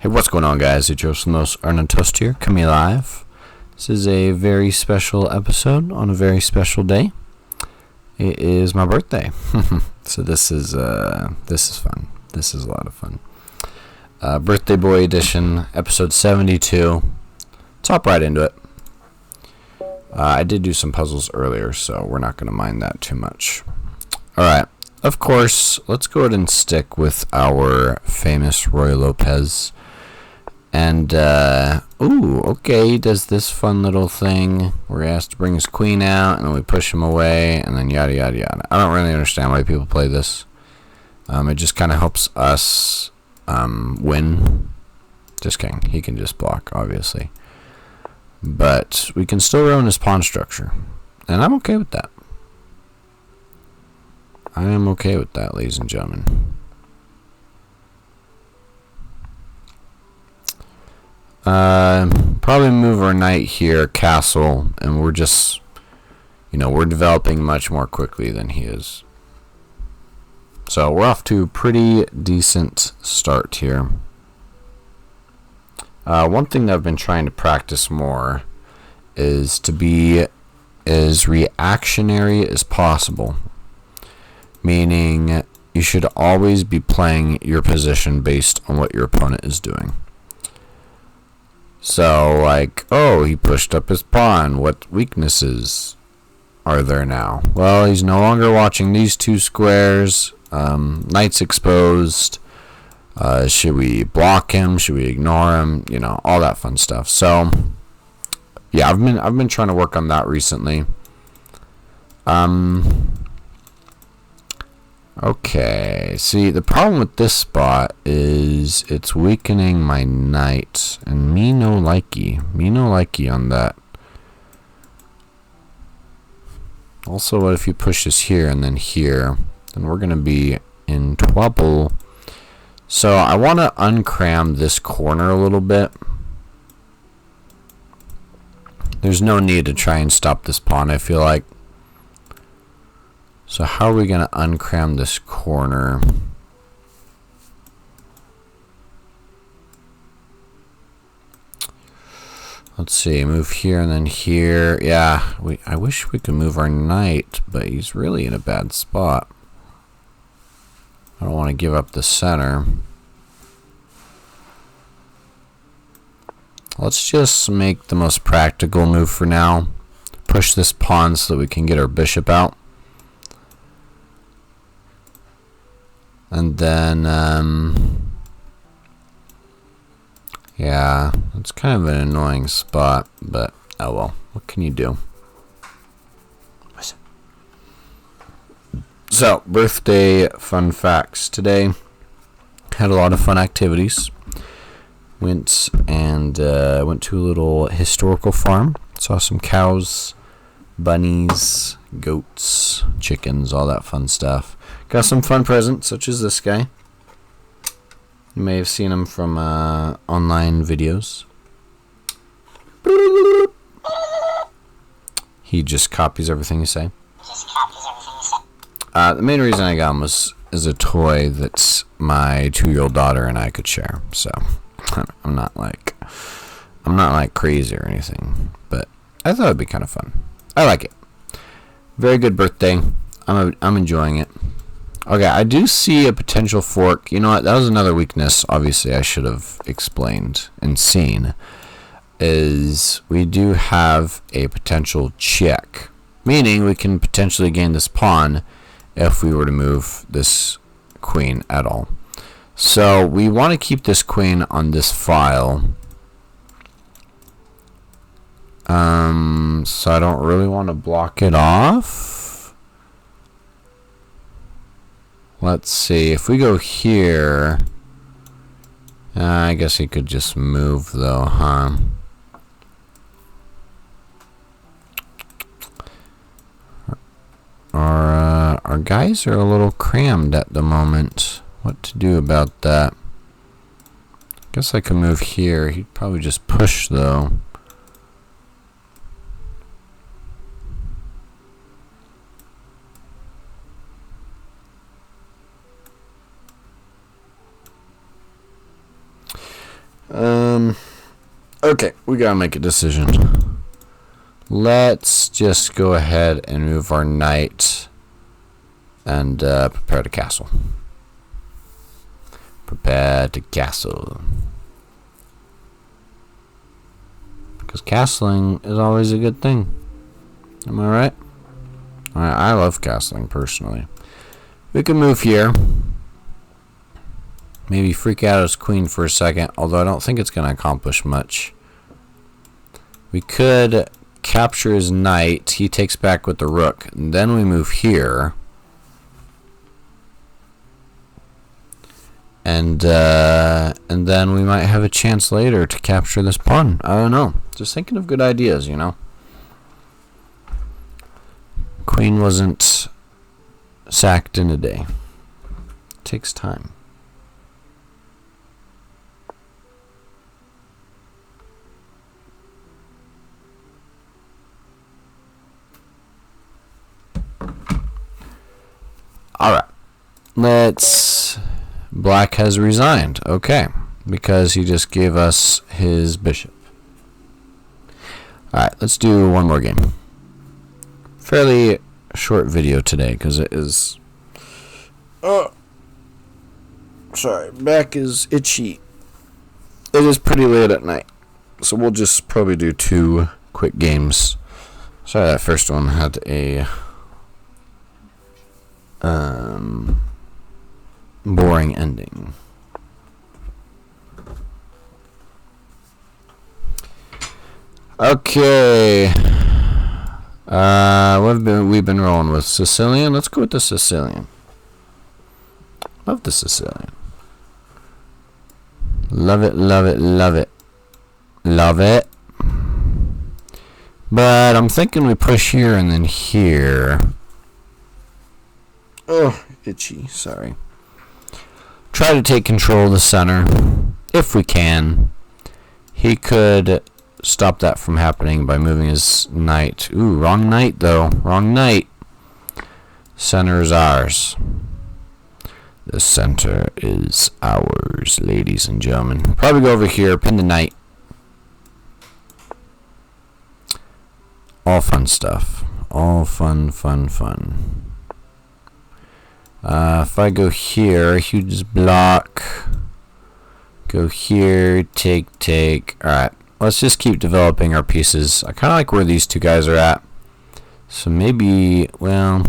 Hey, what's going on, guys? It's your most Arnold Toast here, coming live. This is a very special episode on a very special day. It is my birthday, so this is fun. This is a lot of fun. Birthday Boy Edition, episode 72. Let's hop right into it. I did do some puzzles earlier, so we're not going to mind that too much. All right. Of course, let's go ahead and stick with our famous Roy Lopez. And, okay, he does this fun little thing where he has to bring his queen out, and then we push him away, and then yada, yada, yada. I don't really understand why people play this. It just kind of helps us win. Just kidding. He can just block, obviously. But we can still ruin his pawn structure. And I'm okay with that. I am okay with that, ladies and gentlemen. Probably move our knight here, castle, and we're just, we're developing much more quickly than he is. So we're off to a pretty decent start here. One thing that I've been trying to practice more is to be as reactionary as possible. Meaning, you should always be playing your position based on what your opponent is doing. So, like, he pushed up his pawn. What weaknesses are there now? Well, he's no longer watching these two squares. Knight's exposed. Should we block him? Should we ignore him? All that fun stuff. So, yeah, I've been trying to work on that recently. Okay, see, the problem with this spot is it's weakening my knight, and me no likey on that. Also, what if you push this here and then here? Then we're going to be in trouble. So I want to uncram this corner a little bit. There's no need to try and stop this pawn, I feel like. So how are we going to uncram this corner? Let's see, move here and then here. Yeah, I wish we could move our knight, but he's really in a bad spot. I don't want to give up the center. Let's just make the most practical move for now. Push this pawn so that we can get our bishop out. And then, yeah, it's kind of an annoying spot, but oh well, what can you do? So, birthday fun facts. Today, had a lot of fun activities. Went to a little historical farm. Saw some cows, bunnies, goats, chickens, all that fun stuff. Got some fun presents, such as this guy. You may have seen him from online videos. He just copies everything you say. The main reason I got him is a toy that my 2-year-old daughter and I could share. So I'm not like crazy or anything, but I thought it'd be kind of fun. I like it. Very good birthday. I'm enjoying it. Okay, I do see a potential fork. You know what? That was another weakness. Obviously, I should have explained and seen. Is we do have a potential check, meaning we can potentially gain this pawn if we were to move this queen at all. So we want to keep this queen on this file. So I don't really want to block it off. Let's see, if we go here, I guess he could just move though, huh? Our guys are a little crammed at the moment. What to do about that? Guess I could move here. He'd probably just push though. Okay, we gotta make a decision. Let's just go ahead and move our knight and prepare to castle. Prepare to castle. Because castling is always a good thing. Am I right? I love castling personally. We can move here. Maybe freak out his queen for a second, although I don't think it's going to accomplish much. We could capture his knight. He takes back with the rook. And then we move here. And then we might have a chance later to capture this pawn. I don't know. Just thinking of good ideas, you know. Queen wasn't sacked in a day. It takes time. Alright. Black has resigned. Okay. Because he just gave us his bishop. Alright, let's do one more game. Fairly short video today because it is... sorry, back is itchy. It is pretty late at night. So we'll just probably do 2 quick games. Sorry, that first one had a... boring ending. Okay. What have we've been rolling with? Sicilian? Let's go with the Sicilian. Love the Sicilian. Love it, love it, love it. Love it. But I'm thinking we push here and then here. Oh, itchy. Sorry. Try to take control of the center. If we can. He could stop that from happening by moving his knight. Ooh, wrong knight, though. Wrong knight. Center is ours. The center is ours, ladies and gentlemen. Probably go over here, pin the knight. All fun stuff. All fun, fun, fun. If I go here, huge block. Go here, take. Alright, let's just keep developing our pieces. I kind of like where these 2 guys are at. So maybe, well...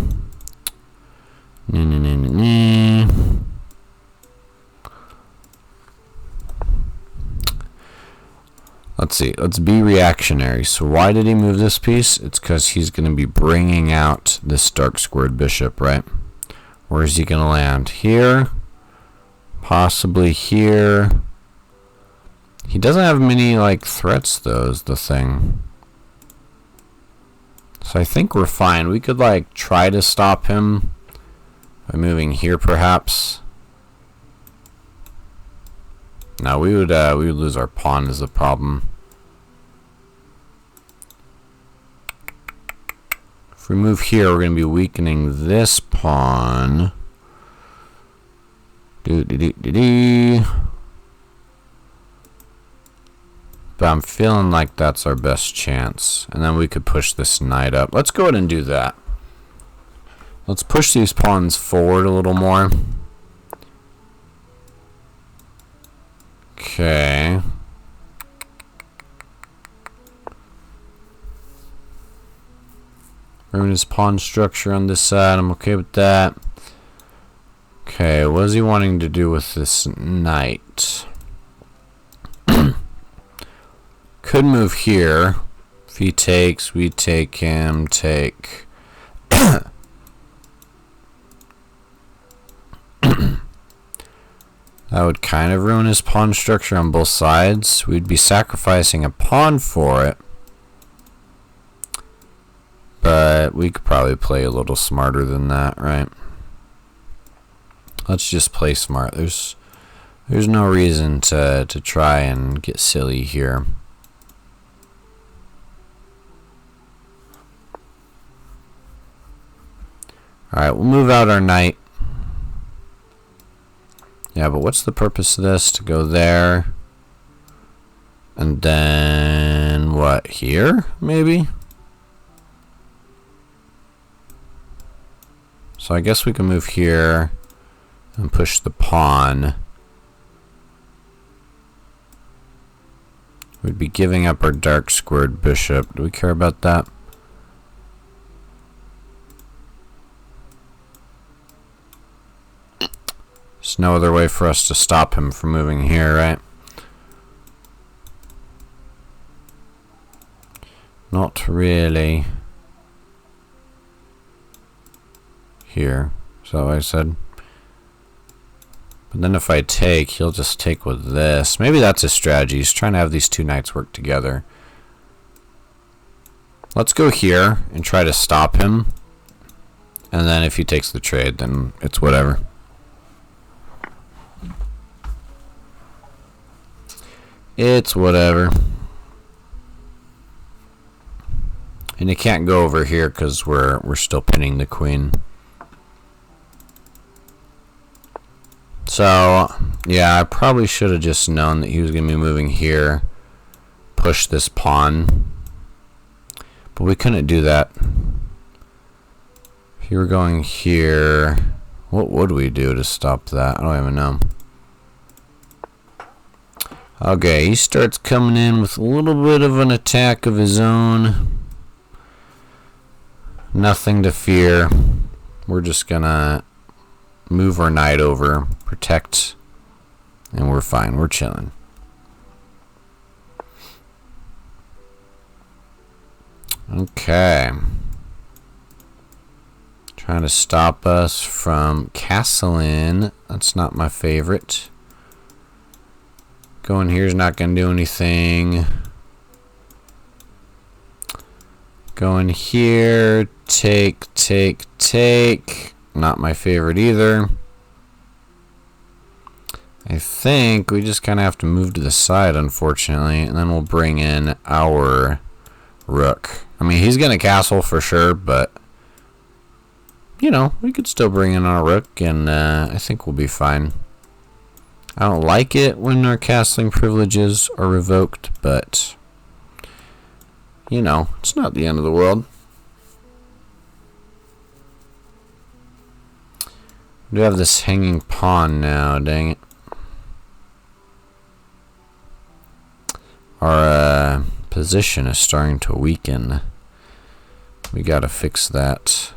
Let's see. Let's be reactionary. So why did he move this piece? It's because he's going to be bringing out this dark squared bishop, right? Where is he going to land? Here? Possibly here. He doesn't have many, like, threats, though, is the thing. So I think we're fine. We could, like, try to stop him by moving here, perhaps. No, we would lose our pawn is the problem. If we move here, we're going to be weakening this pawn. But I'm feeling like that's our best chance. And then we could push this knight up. Let's go ahead and do that. Let's push these pawns forward a little more. Okay. Ruin his pawn structure on this side. I'm okay with that. Okay, what is he wanting to do with this knight? Could move here. If he takes, we take him, take. That would kind of ruin his pawn structure on both sides. We'd be sacrificing a pawn for it. But we could probably play a little smarter than that, right? Let's just play smart. There's no reason to try and get silly here. Alright, we'll move out our knight. Yeah, but what's the purpose of this? To go there. And then, what, here, maybe? So I guess we can move here and push the pawn. We'd be giving up our dark squared bishop. Do we care about that? There's no other way for us to stop him from moving here, right? Not really. Here. So I said. But then if I take, he'll just take with this. Maybe that's his strategy. He's trying to have these two knights work together. Let's go here and try to stop him. And then if he takes the trade, then it's whatever. It's whatever. And you can't go over here because we're still pinning the queen. So, yeah, I probably should have just known that he was going to be moving here. Push this pawn. But we couldn't do that. If you were going here, what would we do to stop that? I don't even know. Okay, he starts coming in with a little bit of an attack of his own. Nothing to fear. We're just gonna move our knight over, protect, and we're fine. We're chilling. Okay. Trying to stop us from castling. That's not my favorite. Going here's not going to do anything. Going here, take. Not my favorite either. I think we just kind of have to move to the side, unfortunately, and then we'll bring in our rook. I mean, he's going to castle for sure, but, you know, we could still bring in our rook, and I think we'll be fine. I don't like it when our castling privileges are revoked, but, you know, it's not the end of the world. We do have this hanging pawn now, dang it. Our position is starting to weaken. We gotta fix that.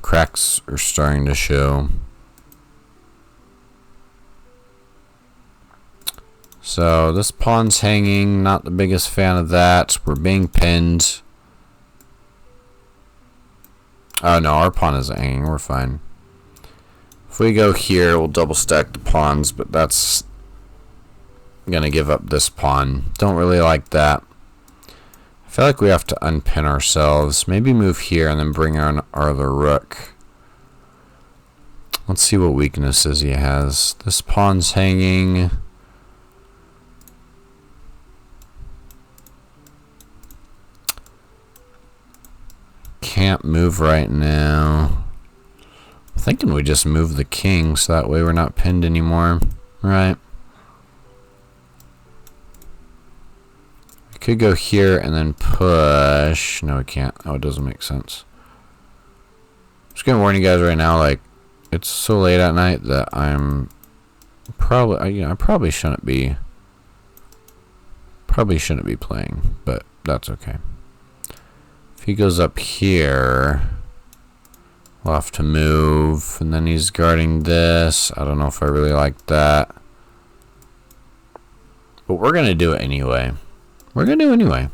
Cracks are starting to show. So this pawn's hanging, not the biggest fan of that. We're being pinned. Oh no, our pawn isn't hanging, we're fine. If we go here, we'll double stack the pawns, but that's gonna give up this pawn. Don't really like that. I feel like we have to unpin ourselves. Maybe move here and then bring on our other rook. Let's see what weaknesses he has. This pawn's hanging. Can't move right now. I'm thinking we just move the king so that way we're not pinned anymore. Right. We could go here and then push. No, we can't. Oh, it doesn't make sense. I'm just gonna warn you guys right now, like, it's so late at night that I'm probably, I probably shouldn't be playing, but that's okay. If he goes up here, we'll have to move, and then he's guarding this. I don't know if I really like that, but we're gonna do it anyway. We're gonna do it anyway.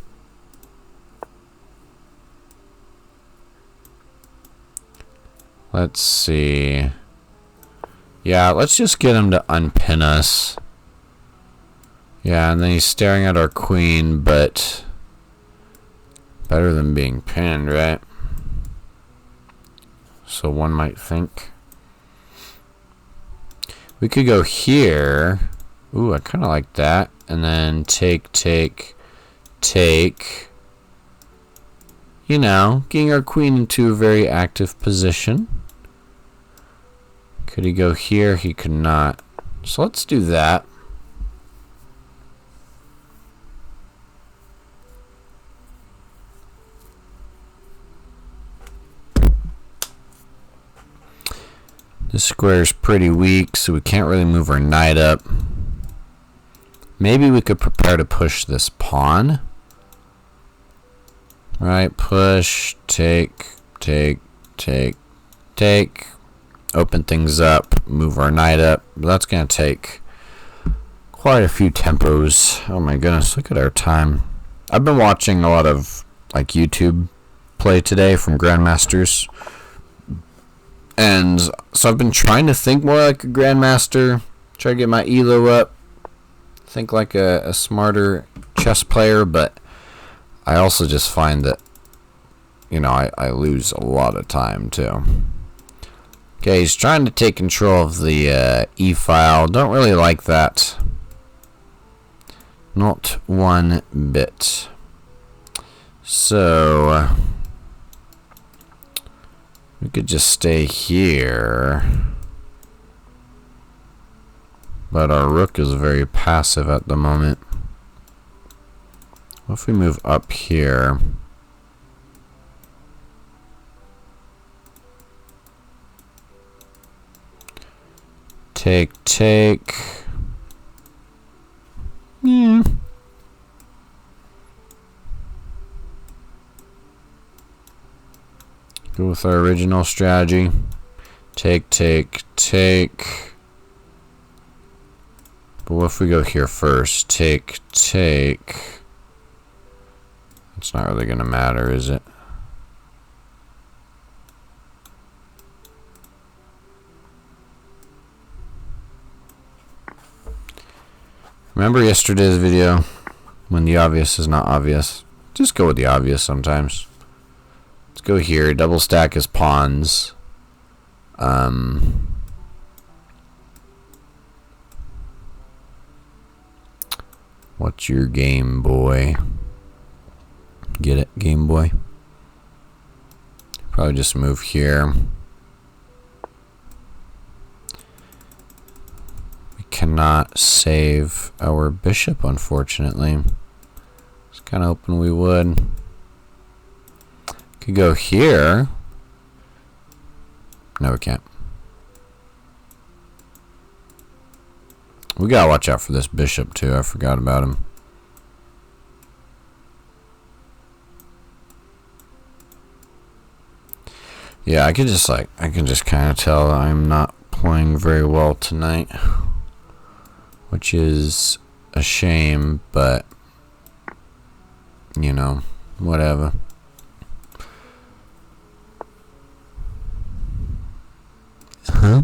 Let's see. Yeah, let's just get him to unpin us. Yeah, and then he's staring at our queen, but better than being pinned, right? So one might think. We could go here. Ooh, I kind of like that. And then take. You know, getting our queen into a very active position. Could he go here? He could not. So let's do that. This square's pretty weak, so we can't really move our knight up. Maybe we could prepare to push this pawn. Right, push, take. Open things up, move our knight up. But that's going to take quite a few tempos. Oh my goodness, look at our time. I've been watching a lot of like YouTube play today from Grandmasters. And so I've been trying to think more like a Grandmaster. Try to get my ELO up. Think like a smarter chess player, but I also just find that, you know, I lose a lot of time too. Okay, he's trying to take control of the E-file. Don't really like that. Not one bit. So we could just stay here. But our rook is very passive at the moment. What if we move up here? Take. Yeah. Go with our original strategy. Take. But what if we go here first? Take. It's not really going to matter, is it? Remember yesterday's video when the obvious is not obvious? Just go with the obvious sometimes. Let's go here. Double stack his pawns. What's your game, boy? Get it, Game Boy? Probably just move here. We cannot save our bishop, unfortunately. I was kind of hoping we would. Could go here. No, we can't. We gotta watch out for this bishop too. I forgot about him. Yeah, I can just kind of tell I'm not playing very well tonight, which is a shame, but you know, whatever. Huh?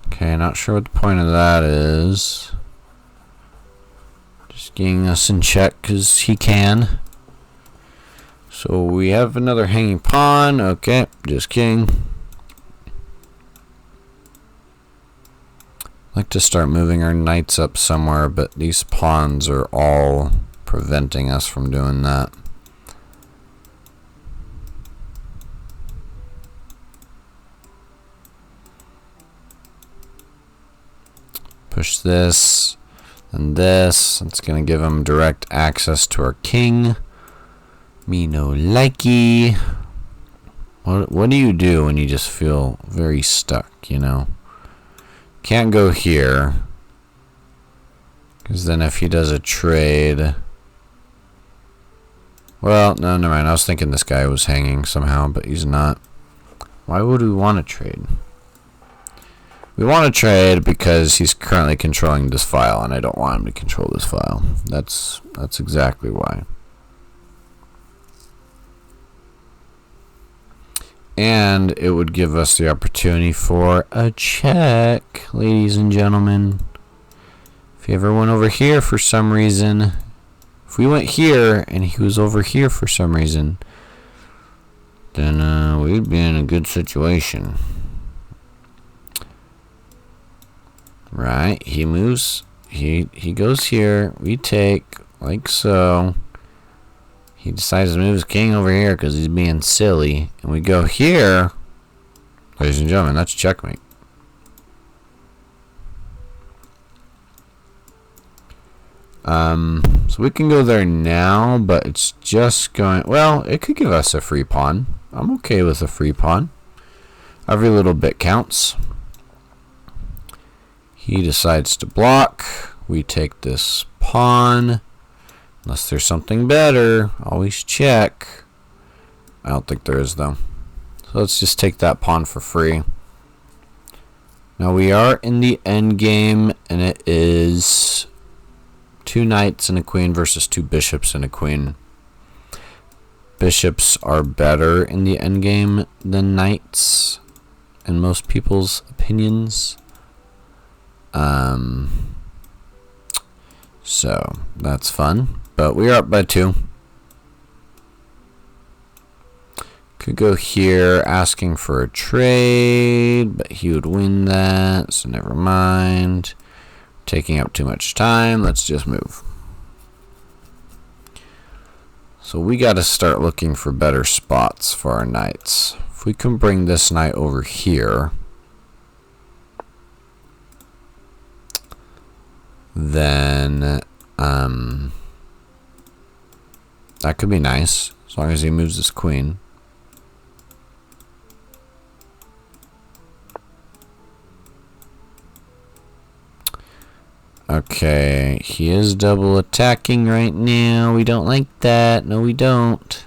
Okay, not sure what the point of that is. Just getting us in check because he can. So we have another hanging pawn. Okay, just king. I'd like to start moving our knights up somewhere, but these pawns are all preventing us from doing that. Push this and this. It's going to give him direct access to our king. Me no likey. What do you do when you just feel very stuck, you know? Can't go here. Because then if he does a trade... Well, no, never mind. I was thinking this guy was hanging somehow, but he's not. Why would we want to trade? We want to trade because he's currently controlling this file, and I don't want him to control this file. That's exactly why. And it would give us the opportunity for a check, ladies and gentlemen. If he ever went over here for some reason, if we went here and he was over here for some reason, then we'd be in a good situation. Right, he moves, he goes here, we take, like so. He decides to move his king over here because he's being silly. And we go here, ladies and gentlemen, that's checkmate. So we can go there now, but it's just going... Well, it could give us a free pawn. I'm okay with a free pawn. Every little bit counts. He decides to block. We take this pawn. Unless there's something better. Always check. I don't think there is, though. So let's just take that pawn for free. Now we are in the end game, and it is 2 knights and a queen versus 2 bishops and a queen. Bishops are better in the end game than knights, in most people's opinions. So that's fun. But we are up by 2. Could go here asking for a trade, but he would win that, so never mind. Taking up too much time. Let's just move. So we got to start looking for better spots for our knights. If we can bring this knight over here, then that could be nice, as long as he moves his queen. Okay, he is double attacking right now. We don't like that. No, we don't.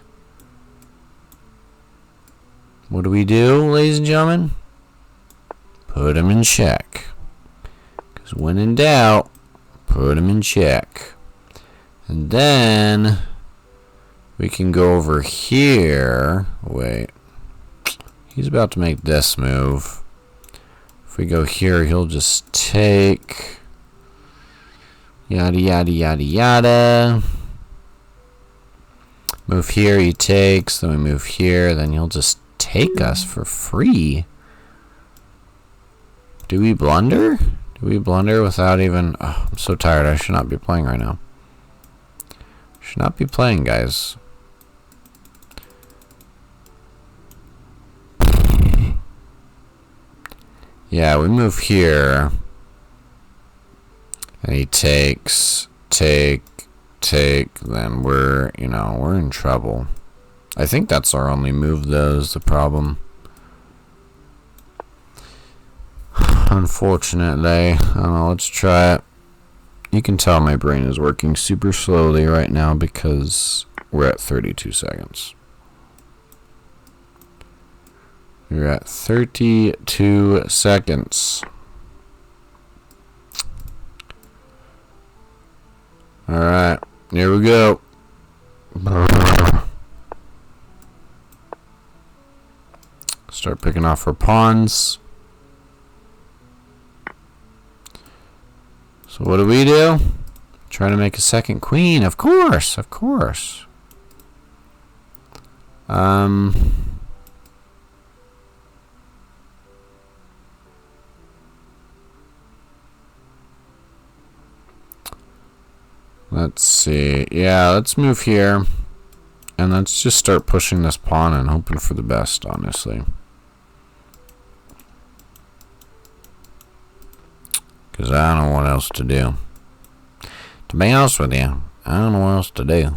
What do we do, ladies and gentlemen? Put him in check. Because when in doubt, put him in check. And then we can go over here. Wait. He's about to make this move. If we go here, he'll just take... Yada, yada, yada, yada. Move here, he takes. Then we move here. Then he'll just take us for free. Do we blunder? Do we blunder without even... Oh, I'm so tired. I should not be playing right now. Should not be playing, guys. Yeah, we move here. And he takes, take, then we're in trouble. I think that's our only move, though, is the problem. Unfortunately. I don't know, let's try it. You can tell my brain is working super slowly right now because we're at 32 seconds. We're at 32 seconds. Alright, here we go. Start picking off our pawns. So what do we do? Trying to make a second queen, of course, of course. Let's see. Yeah, let's move here. And let's just start pushing this pawn and hoping for the best, honestly. Because I don't know what else to do. To be honest with you, I don't know what else to do.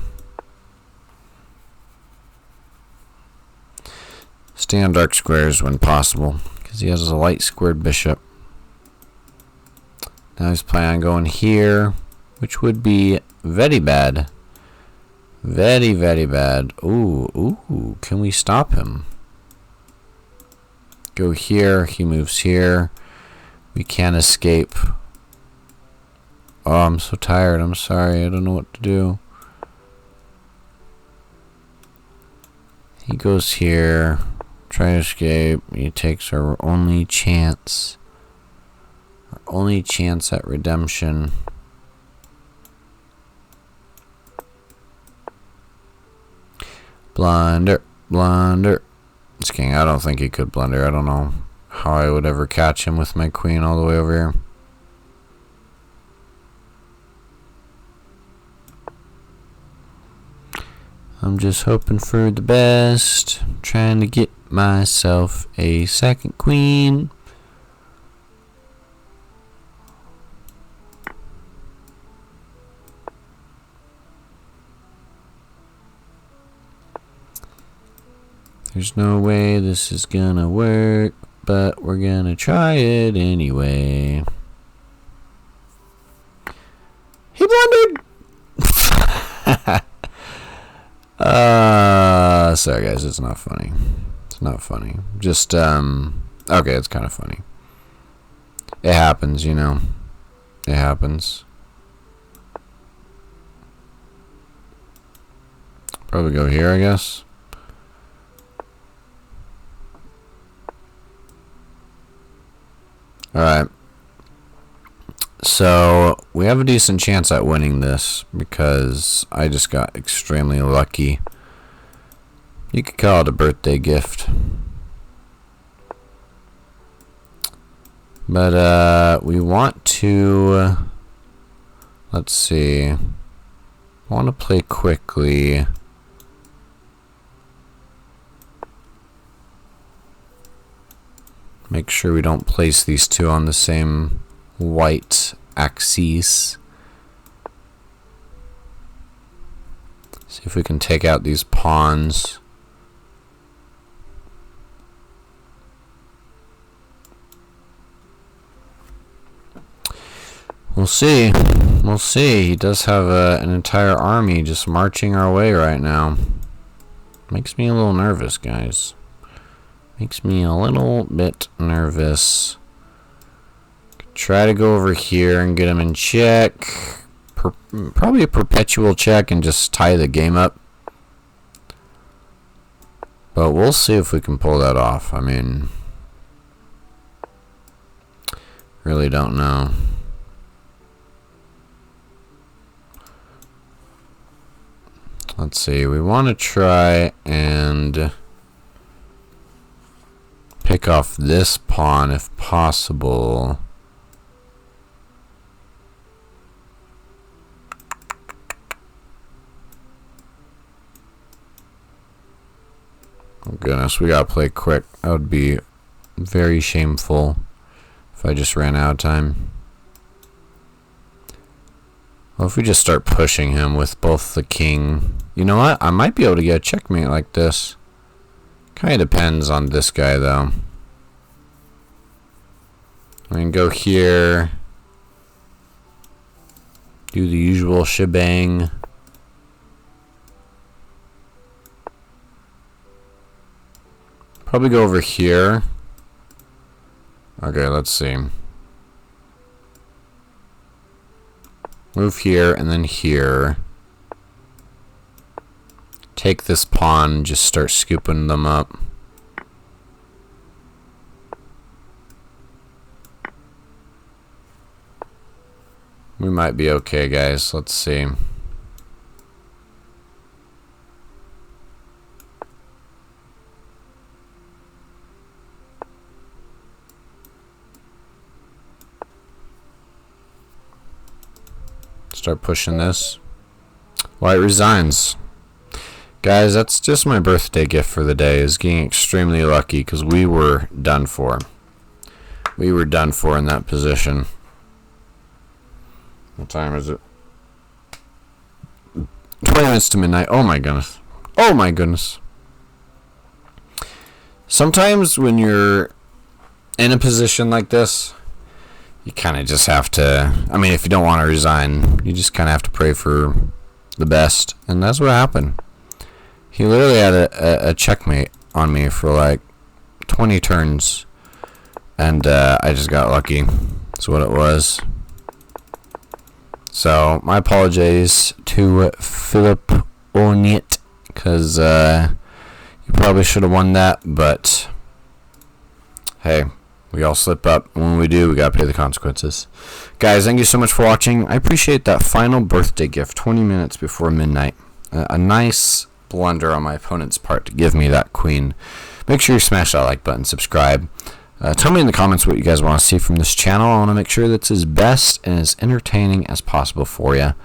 Stay on dark squares when possible. Because he has a light squared bishop. Now he's planning on going here, which would be very bad. Very, very bad. Ooh, can we stop him? Go here, he moves here. We can't escape. Oh, I'm so tired. I'm sorry. I don't know what to do. He goes here. Try to escape. He takes our only chance. Our only chance at redemption. Blunder. Blunder. This king, I don't think he could blunder. I don't know how I would ever catch him with my queen all the way over here. I'm just hoping for the best. Trying to get myself a second queen. There's no way this is gonna work, but we're gonna try it anyway. He blundered! Sorry guys, it's not funny. It's not funny. Just, okay, it's kind of funny. It happens, you know. It happens. Probably go here, I guess. Alright. So, we have a decent chance at winning this because I just got extremely lucky. You could call it a birthday gift. But, we want to... let's see. I want to play quickly. Make sure we don't place these two on the same white axes. See if we can take out these pawns. We'll see. We'll see. He does have an entire army just marching our way right now. Makes me a little nervous, guys. Makes me a little bit nervous. Try to go over here and get him in check. Probably a perpetual check and just tie the game up. But we'll see if we can pull that off. I mean, really don't know. Let's see. We want to try and pick off this pawn if possible. Oh goodness, we gotta play quick. That would be very shameful if I just ran out of time. Well, if we just start pushing him with both the king. You know what? I might be able to get a checkmate like this. Kind of depends on this guy, though. I can go here. Do the usual shebang. Probably go over here. Okay, let's see. Move here and then here. Take this pawn and just start scooping them up. We might be okay, guys. Let's see. Start pushing this. White resigns. Guys, that's just my birthday gift for the day, is getting extremely lucky because we were done for. We were done for in that position. What time is it? 20 minutes to midnight. Oh my goodness. Oh my goodness. Sometimes when you're in a position like this, you kind of just have to, I mean, if you don't want to resign, you just kind of have to pray for the best. And that's what happened. He literally had a checkmate on me for like 20 turns. And I just got lucky. That's what it was. So, my apologies to Philip Onit, because you probably should have won that, but hey, we all slip up. When we do, we gotta pay the consequences. Guys, thank you so much for watching. I appreciate that final birthday gift, 20 minutes before midnight. A nice blunder on my opponent's part to give me that queen. Make sure you smash that like button, subscribe. Tell me in the comments what you guys want to see from this channel. I want to make sure that's as best and as entertaining as possible for you.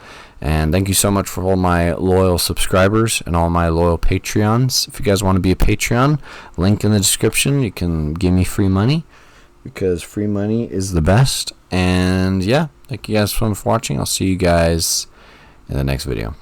And thank you so much for all my loyal subscribers and all my loyal Patreons. If you guys want to be a Patreon, link in the description. You can give me free money because free money is the best. And yeah, thank you guys so much for watching. I'll see you guys in the next video.